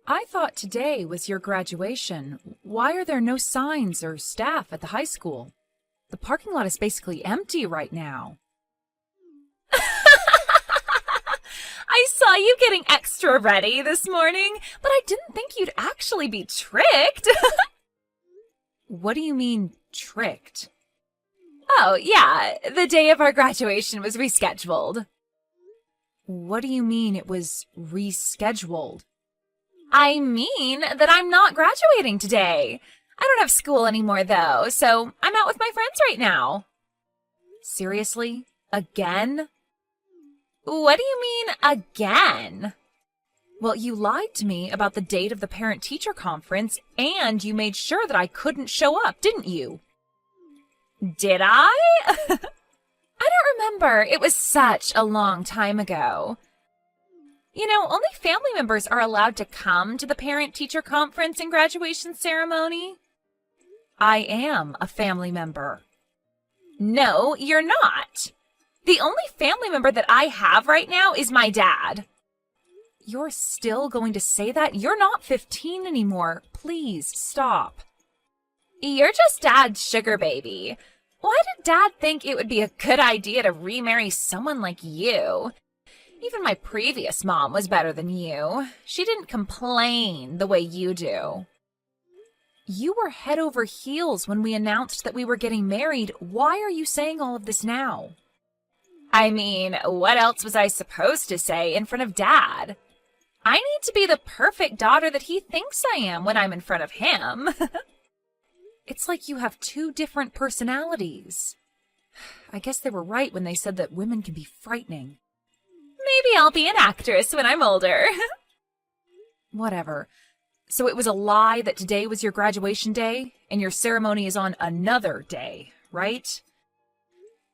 I thought today was your graduation. Why are there no signs or staff at the high school? The parking lot is basically empty right now. I saw you getting extra ready this morning, but I didn't think you'd actually be tricked. What do you mean, tricked? Oh, yeah, the day of our graduation was rescheduled. What do you mean it was rescheduled? I mean that I'm not graduating today. I don't have school anymore, though, so I'm out with my friends right now. Seriously? Again? What do you mean, again? Well, you lied to me about the date of the parent-teacher conference, and you made sure that I couldn't show up, didn't you? Did I? I don't remember. It was such a long time ago. You know, only family members are allowed to come to the parent-teacher conference and graduation ceremony. I am a family member. No, you're not. The only family member that I have right now is my dad. You're still going to say that? You're not 15 anymore. Please, stop. You're just Dad's sugar baby. Why did Dad think it would be a good idea to remarry someone like you? Even my previous mom was better than you. She didn't complain the way you do. You were head over heels when we announced that we were getting married. Why are you saying all of this now? I mean, what else was I supposed to say in front of Dad? I need to be the perfect daughter that he thinks I am when I'm in front of him. It's like you have two different personalities. I guess they were right when they said that women can be frightening. Maybe I'll be an actress when I'm older. Whatever. So it was a lie that today was your graduation day, and your ceremony is on another day, right?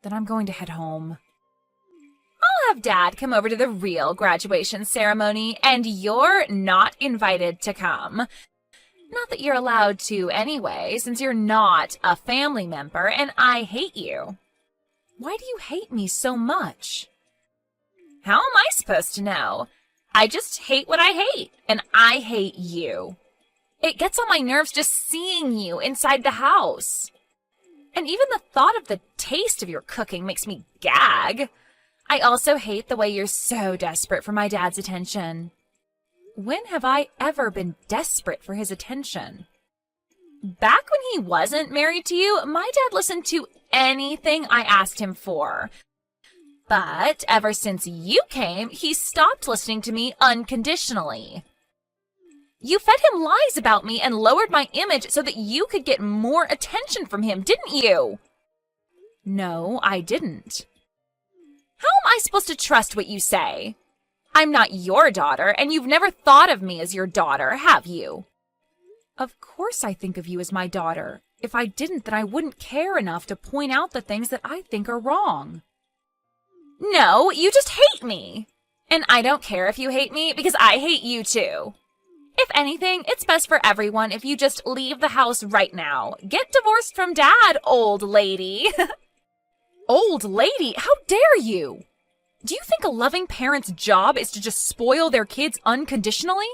Then I'm going to head home. I'll have Dad come over to the real graduation ceremony, and you're not invited to come. Not that you're allowed to anyway, since you're not a family member, and I hate you. Why do you hate me so much? How am I supposed to know? I just hate what I hate, and I hate you. It gets on my nerves just seeing you inside the house. And even the thought of the taste of your cooking makes me gag. I also hate the way you're so desperate for my dad's attention. When have I ever been desperate for his attention? Back when he wasn't married to you, my dad listened to anything I asked him for. But ever since you came, he stopped listening to me unconditionally. You fed him lies about me and lowered my image so that you could get more attention from him, didn't you? No, I didn't. How am I supposed to trust what you say? I'm not your daughter, and you've never thought of me as your daughter, have you? Of course I think of you as my daughter. If I didn't, then I wouldn't care enough to point out the things that I think are wrong. No, you just hate me. And I don't care if you hate me, because I hate you too. If anything, it's best for everyone if you just leave the house right now. Get divorced from Dad, old lady. Old lady? How dare you? Do you think a loving parent's job is to just spoil their kids unconditionally?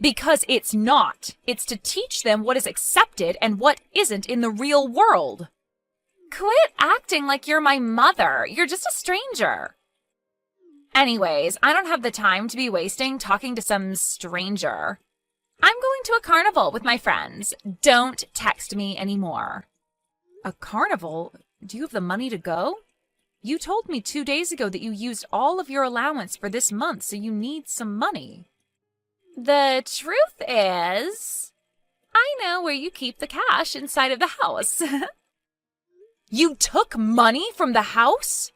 Because it's not. It's to teach them what is accepted and what isn't in the real world. Quit acting like you're my mother. You're just a stranger. Anyways, I don't have the time to be wasting talking to some stranger. I'm going to a carnival with my friends. Don't text me anymore. A carnival? Do you have the money to go? You told me 2 days ago that you used all of your allowance for this month, so you need some money. The truth is, I know where you keep the cash inside of the house. You took money from the house?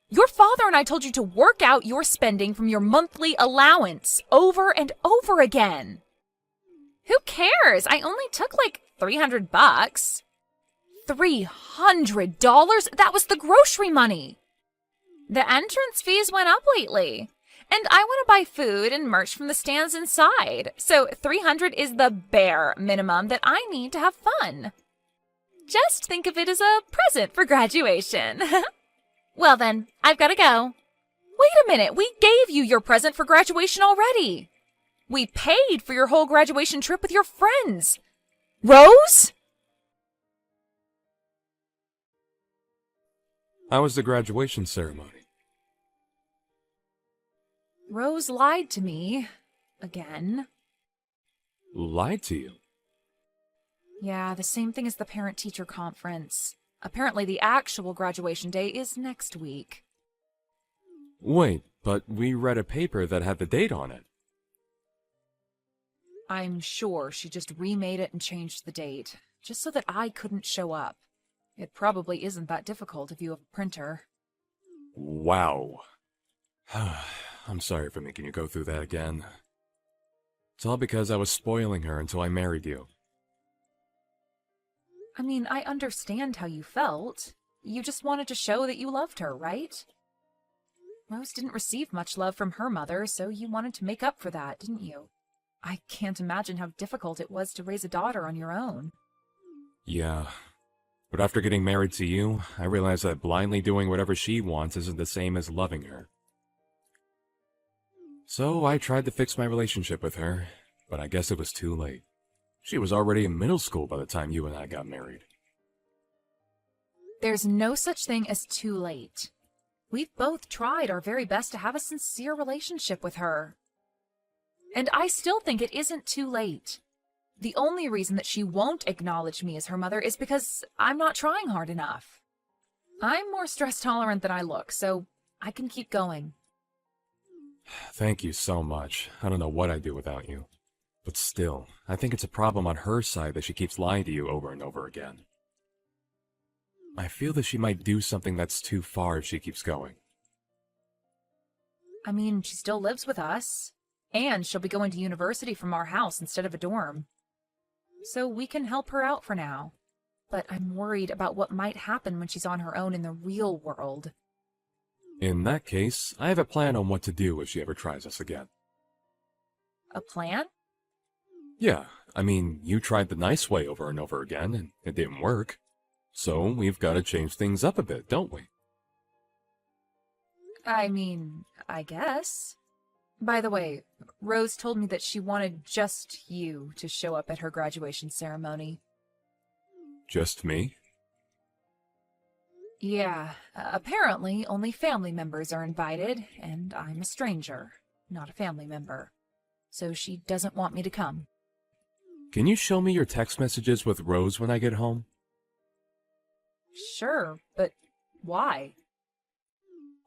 Your father and I told you to work out your spending from your monthly allowance over and over again. Who cares? I only took like $300. $300? That was the grocery money. The entrance fees went up lately. And I want to buy food and merch from the stands inside. So $300 is the bare minimum that I need to have fun. Just think of it as a present for graduation. Well then, I've got to go. Wait a minute, we gave you your present for graduation already. We paid for your whole graduation trip with your friends. Rose? How was the graduation ceremony? Rose lied to me. Again. Lied to you? Yeah, the same thing as the parent-teacher conference. Apparently the actual graduation day is next week. Wait, but we read a paper that had the date on it. I'm sure she just remade it and changed the date, just so that I couldn't show up. It probably isn't that difficult if you have a printer. Wow. I'm sorry for making you go through that again. It's all because I was spoiling her until I married you. I mean, I understand how you felt. You just wanted to show that you loved her, right? Rose didn't receive much love from her mother, so you wanted to make up for that, didn't you? I can't imagine how difficult it was to raise a daughter on your own. Yeah. But after getting married to you, I realized that blindly doing whatever she wants isn't the same as loving her. So I tried to fix my relationship with her, but I guess it was too late. She was already in middle school by the time you and I got married. There's no such thing as too late. We've both tried our very best to have a sincere relationship with her. And I still think it isn't too late. The only reason that she won't acknowledge me as her mother is because I'm not trying hard enough. I'm more stress tolerant than I look, so I can keep going. Thank you so much. I don't know what I'd do without you. But still, I think it's a problem on her side that she keeps lying to you over and over again. I feel that she might do something that's too far if she keeps going. I mean, she still lives with us, and she'll be going to university from our house instead of a dorm. So we can help her out for now. But I'm worried about what might happen when she's on her own in the real world. In that case, I have a plan on what to do if she ever tries us again. A plan? Yeah, I mean, you tried the nice way over and over again, and it didn't work. So we've got to change things up a bit, don't we? I mean, I guess. By the way, Rose told me that she wanted just you to show up at her graduation ceremony. Just me? Yeah, apparently only family members are invited, and I'm a stranger, not a family member. So she doesn't want me to come. Can you show me your text messages with Rose when I get home? Sure, but why?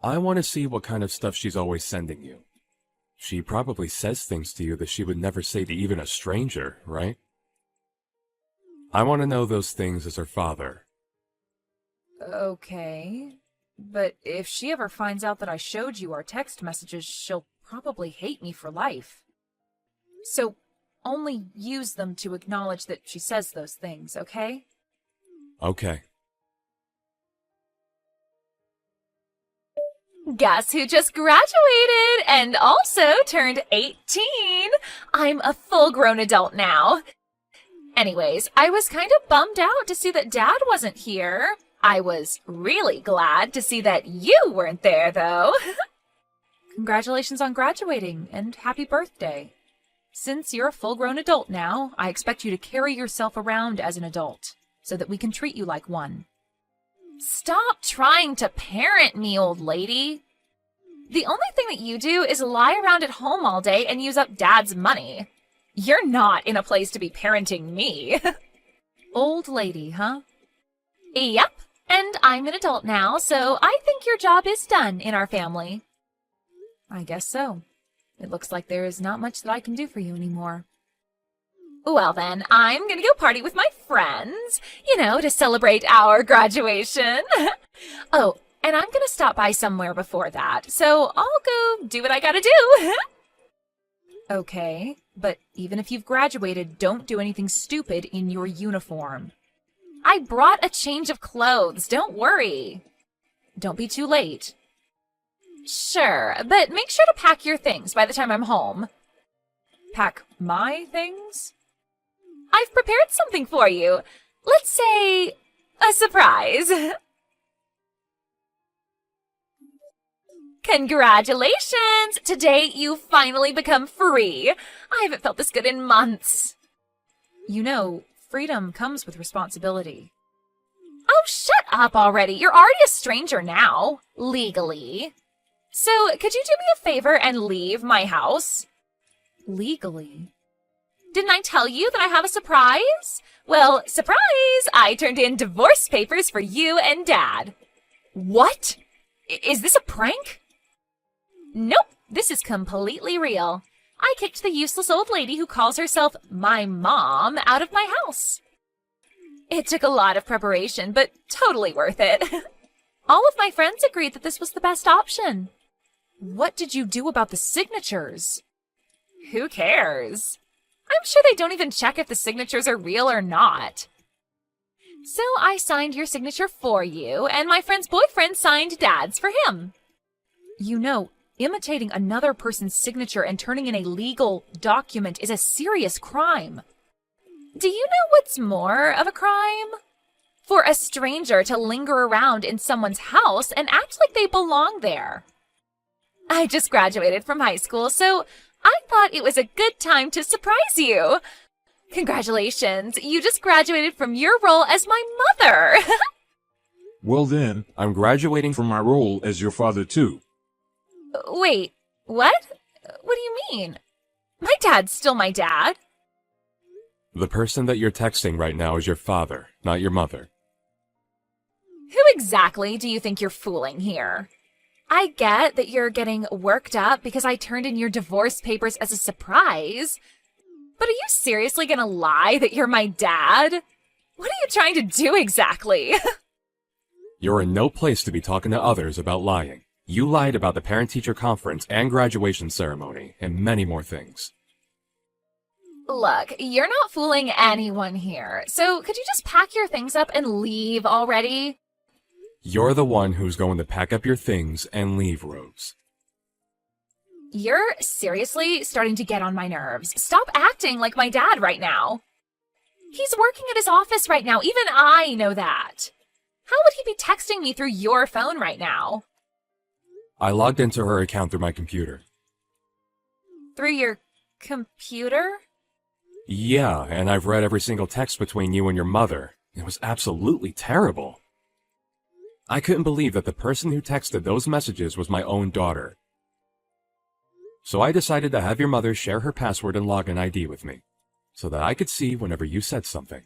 I want to see what kind of stuff she's always sending you. She probably says things to you that she would never say to even a stranger, right? I want to know those things as her father. Okay, but if she ever finds out that I showed you our text messages, she'll probably hate me for life. So only use them to acknowledge that she says those things, okay? Okay. Guess who just graduated and also turned 18? I'm a full-grown adult now. Anyways, I was kind of bummed out to see that Dad wasn't here. I was really glad to see that you weren't there, though. Congratulations on graduating, and happy birthday. Since you're a full-grown adult now, I expect you to carry yourself around as an adult, so that we can treat you like one. Stop trying to parent me, old lady. The only thing that you do is lie around at home all day and use up Dad's money. You're not in a place to be parenting me. Old lady, huh? Yep, and I'm an adult now, so I think your job is done in our family. I guess so. It looks like there is not much that I can do for you anymore. Well then, I'm gonna go party with my friends, to celebrate our graduation. Oh, and I'm gonna stop by somewhere before that, so I'll go do what I gotta do. Okay, but even if you've graduated, don't do anything stupid in your uniform. I brought a change of clothes, don't worry. Don't be too late. Sure, but make sure to pack your things by the time I'm home. Pack my things? I've prepared something for you. Let's say a surprise. Congratulations! Today you finally become free. I haven't felt this good in months. You know, freedom comes with responsibility. Oh, shut up already. You're already a stranger now, legally. So, could you do me a favor and leave my house? Legally? Didn't I tell you that I have a surprise? Well, surprise! I turned in divorce papers for you and Dad. What? Is this a prank? Nope, this is completely real. I kicked the useless old lady who calls herself my mom out of my house. It took a lot of preparation, but totally worth it. All of my friends agreed that this was the best option. What did you do about the signatures? Who cares? I'm sure they don't even check if the signatures are real or not. So I signed your signature for you, and my friend's boyfriend signed Dad's for him. You know, imitating another person's signature and turning in a legal document is a serious crime. Do you know what's more of a crime? For a stranger to linger around in someone's house and act like they belong there. I just graduated from high school, so I thought it was a good time to surprise you. Congratulations, you just graduated from your role as my mother. Well then, I'm graduating from my role as your father too. Wait, what? What do you mean? My dad's still my dad. The person that you're texting right now is your father, not your mother. Who exactly do you think you're fooling here? I get that you're getting worked up because I turned in your divorce papers as a surprise. But are you seriously gonna lie that you're my dad? What are you trying to do exactly? You're in no place to be talking to others about lying. You lied about the parent-teacher conference and graduation ceremony, and many more things. Look, you're not fooling anyone here, so could you just pack your things up and leave already? You're the one who's going to pack up your things and leave, Rose. You're seriously starting to get on my nerves. Stop acting like my dad right now. He's working at his office right now. Even I know that. How would he be texting me through your phone right now? I logged into her account through my computer. Through your computer? Yeah, and I've read every single text between you and your mother. It was absolutely terrible. I couldn't believe that the person who texted those messages was my own daughter. So I decided to have your mother share her password and login ID with me, so that I could see whenever you said something.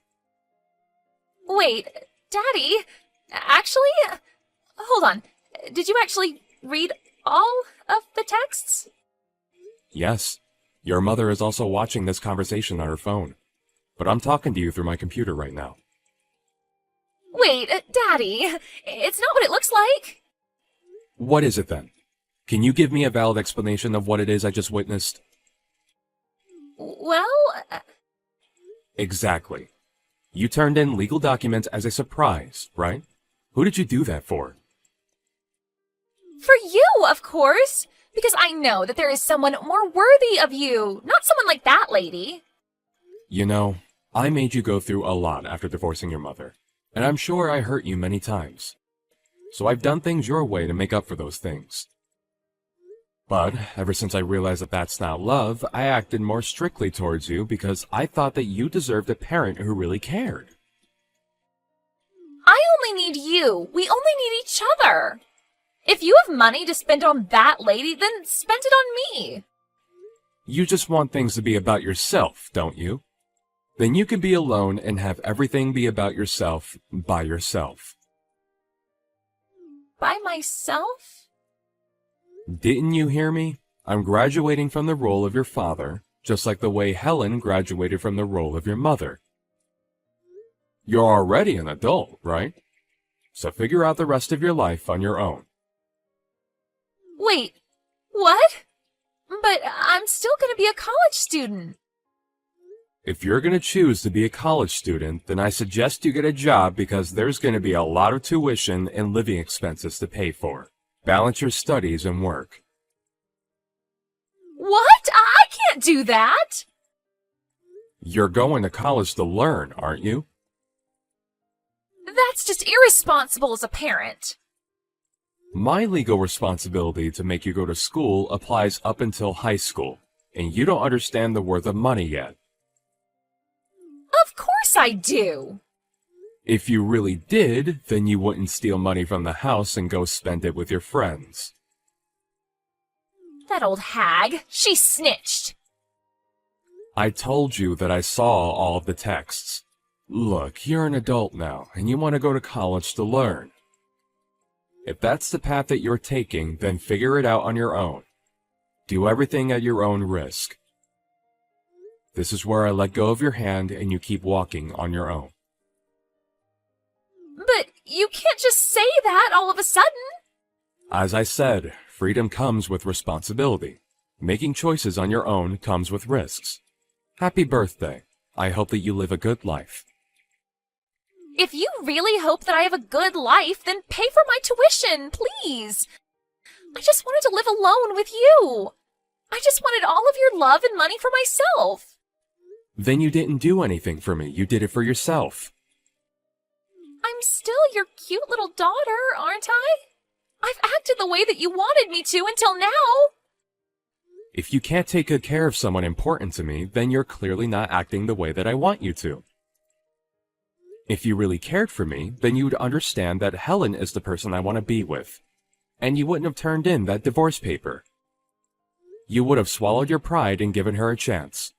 Wait, Daddy, actually, hold on. Did you actually read all of the texts? Yes, your mother is also watching this conversation on her phone, but I'm talking to you through my computer right now. Wait, Daddy, it's not what it looks like. What is it then? Can you give me a valid explanation of what it is I just witnessed? Well... Exactly. You turned in legal documents as a surprise, right? Who did you do that for? For you, of course. Because I know that there is someone more worthy of you. Not someone like that lady. You know, I made you go through a lot after divorcing your mother. And I'm sure I hurt you many times. So I've done things your way to make up for those things. But ever since I realized that that's not love, I acted more strictly towards you because I thought that you deserved a parent who really cared. I only need you. We only need each other. If you have money to spend on that lady, then spend it on me. You just want things to be about yourself, don't you? Then you can be alone and have everything be about yourself by yourself. By myself? Didn't you hear me? I'm graduating from the role of your father, just like the way Helen graduated from the role of your mother. You're already an adult, right? So figure out the rest of your life on your own. Wait, what? But I'm still going to be a college student. If you're going to choose to be a college student, then I suggest you get a job because there's going to be a lot of tuition and living expenses to pay for. Balance your studies and work. What? I can't do that. You're going to college to learn, aren't you? That's just irresponsible as a parent. My legal responsibility to make you go to school applies up until high school, and you don't understand the worth of money yet. Of course I do. If you really did, then you wouldn't steal money from the house and go spend it with your friends. That old hag, she snitched. I told you that I saw all of the texts. Look, you're an adult now, and you want to go to college to learn. If that's the path that you're taking, then figure it out on your own. Do everything at your own risk. This is where I let go of your hand and you keep walking on your own. But you can't just say that all of a sudden. As I said, freedom comes with responsibility. Making choices on your own comes with risks. Happy birthday. I hope that you live a good life. If you really hope that I have a good life, then pay for my tuition, please. I just wanted to live alone with you. I just wanted all of your love and money for myself. Then you didn't do anything for me. You did it for yourself. I'm still your cute little daughter, aren't I? I've acted the way that you wanted me to until now. If you can't take good care of someone important to me, then you're clearly not acting the way that I want you to. If you really cared for me, then you'd understand that Helen is the person I want to be with. And you wouldn't have turned in that divorce paper. You would have swallowed your pride and given her a chance.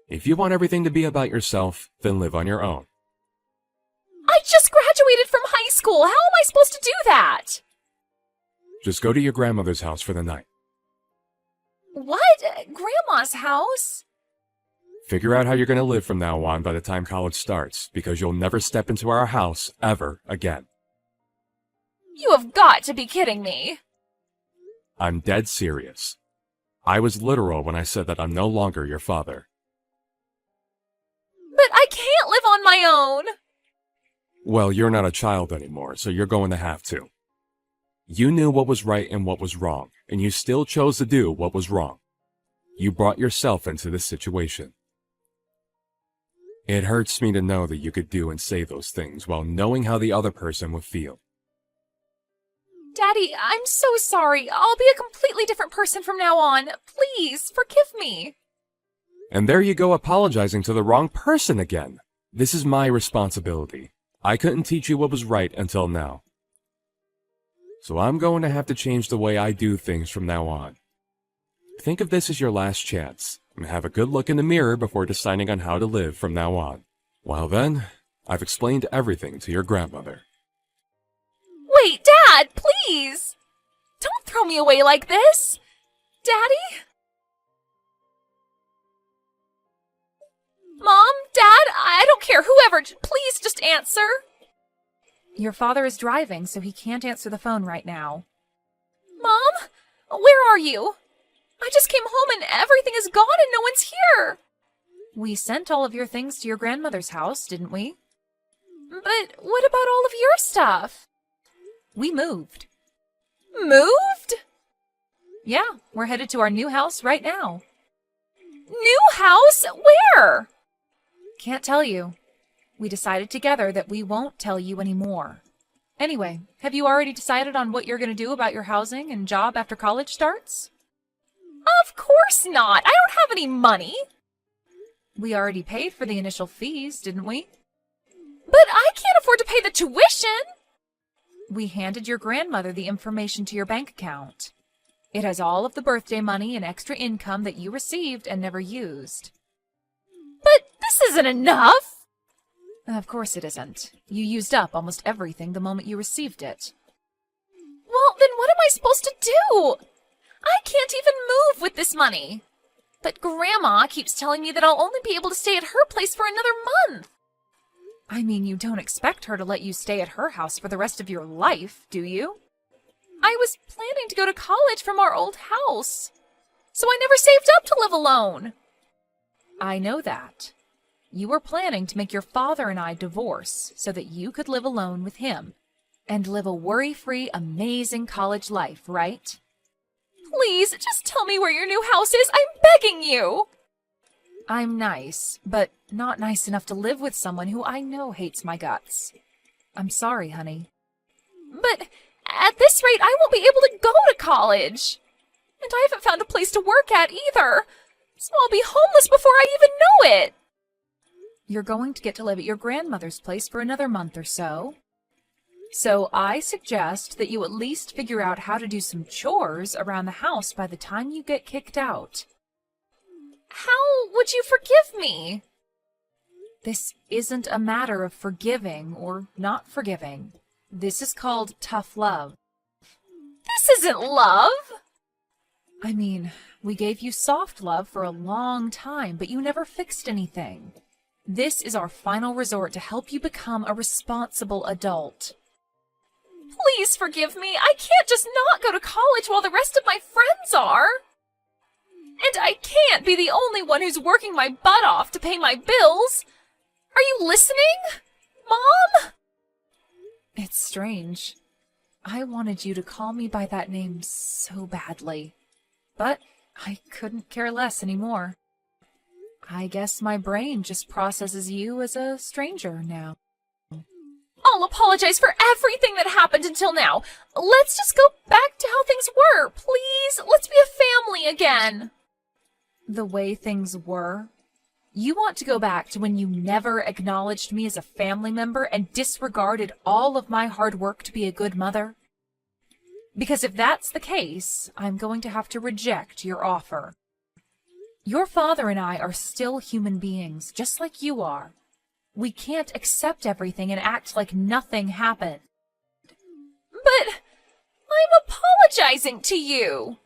If you want everything to be about yourself, then live on your own. I just graduated from high school. How am I supposed to do that? Just go to your grandmother's house for the night. What? Grandma's house? Figure out how you're going to live from now on by the time college starts, because you'll never step into our house ever again. You have got to be kidding me. I'm dead serious. I was literal when I said that I'm no longer your father. But I can't live on my own. Well, you're not a child anymore, so you're going to have to. You knew what was right and what was wrong, and you still chose to do what was wrong. You brought yourself into this situation. It hurts me to know that you could do and say those things while knowing how the other person would feel. Daddy, I'm so sorry. I'll be a completely different person from now on. Please, forgive me. And there you go apologizing to the wrong person again. This is my responsibility. I couldn't teach you what was right until now. So I'm going to have to change the way I do things from now on. Think of this as your last chance, and have a good look in the mirror before deciding on how to live from now on. Well then, I've explained everything to your grandmother. Wait, Dad, please! Don't throw me away like this! Daddy? Mom? Dad? I don't care, whoever, please just answer! Your father is driving, so he can't answer the phone right now. Mom? Where are you? I just came home and everything is gone and no one's here! We sent all of your things to your grandmother's house, didn't we? But what about all of your stuff? We moved. Moved? Yeah, we're headed to our new house right now. New house? Where? Can't tell you. We decided together that we won't tell you anymore. Anyway, have you already decided on what you're going to do about your housing and job after college starts? Of course not. I don't have any money. We already paid for the initial fees, didn't we? But I can't afford to pay the tuition. We handed your grandmother the information to your bank account. It has all of the birthday money and extra income that you received and never used. But this isn't enough. Of course it isn't. You used up almost everything the moment you received it. Well, then what am I supposed to do? I can't even move with this money. But Grandma keeps telling me that I'll only be able to stay at her place for another month. I mean, you don't expect her to let you stay at her house for the rest of your life, do you? I was planning to go to college from our old house, so I never saved up to live alone. I know that. You were planning to make your father and I divorce so that you could live alone with him and live a worry-free, amazing college life, right? Please, just tell me where your new house is. I'm begging you. I'm nice, but not nice enough to live with someone who I know hates my guts. I'm sorry, honey. But At this rate, I won't be able to go to college. And I haven't found a place to work at either. So I'll be homeless before I even know it. You're going to get to live at your grandmother's place for another month or so. So I suggest that you at least figure out how to do some chores around the house by the time you get kicked out. How would you forgive me? This isn't a matter of forgiving or not forgiving. This is called tough love. This isn't love. I mean, we gave you soft love for a long time, but you never fixed anything. This is our final resort to help you become a responsible adult. Please forgive me. I can't just not go to college while the rest of my friends are. And I can't be the only one who's working my butt off to pay my bills. Are you listening, Mom? It's strange. I wanted you to call me by that name so badly. But I couldn't care less anymore. I guess my brain just processes you as a stranger now. I'll apologize for everything that happened until now. Let's just go back to how things were, please. Let's be a family again. The way things were? You want to go back to when you never acknowledged me as a family member and disregarded all of my hard work to be a good mother? Because if that's the case, I'm going to have to reject your offer. Your father and I are still human beings, just like you are. We can't accept everything and act like nothing happened. But I'm apologizing to you.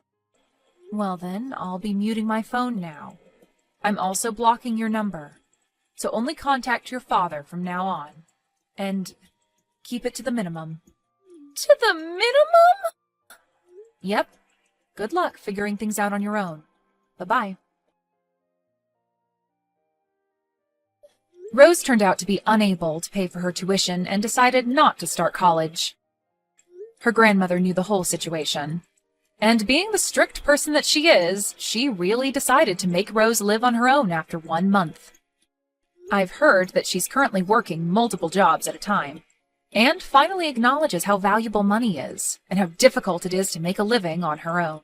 Well then, I'll be muting my phone now. I'm also blocking your number, so only contact your father from now on. And keep it to the minimum. To the minimum? Yep. Good luck figuring things out on your own. Bye-bye. Rose turned out to be unable to pay for her tuition and decided not to start college. Her grandmother knew the whole situation. And being the strict person that she is, she really decided to make Rose live on her own after 1 month. I've heard that she's currently working multiple jobs at a time, and finally acknowledges how valuable money is, and how difficult it is to make a living on her own.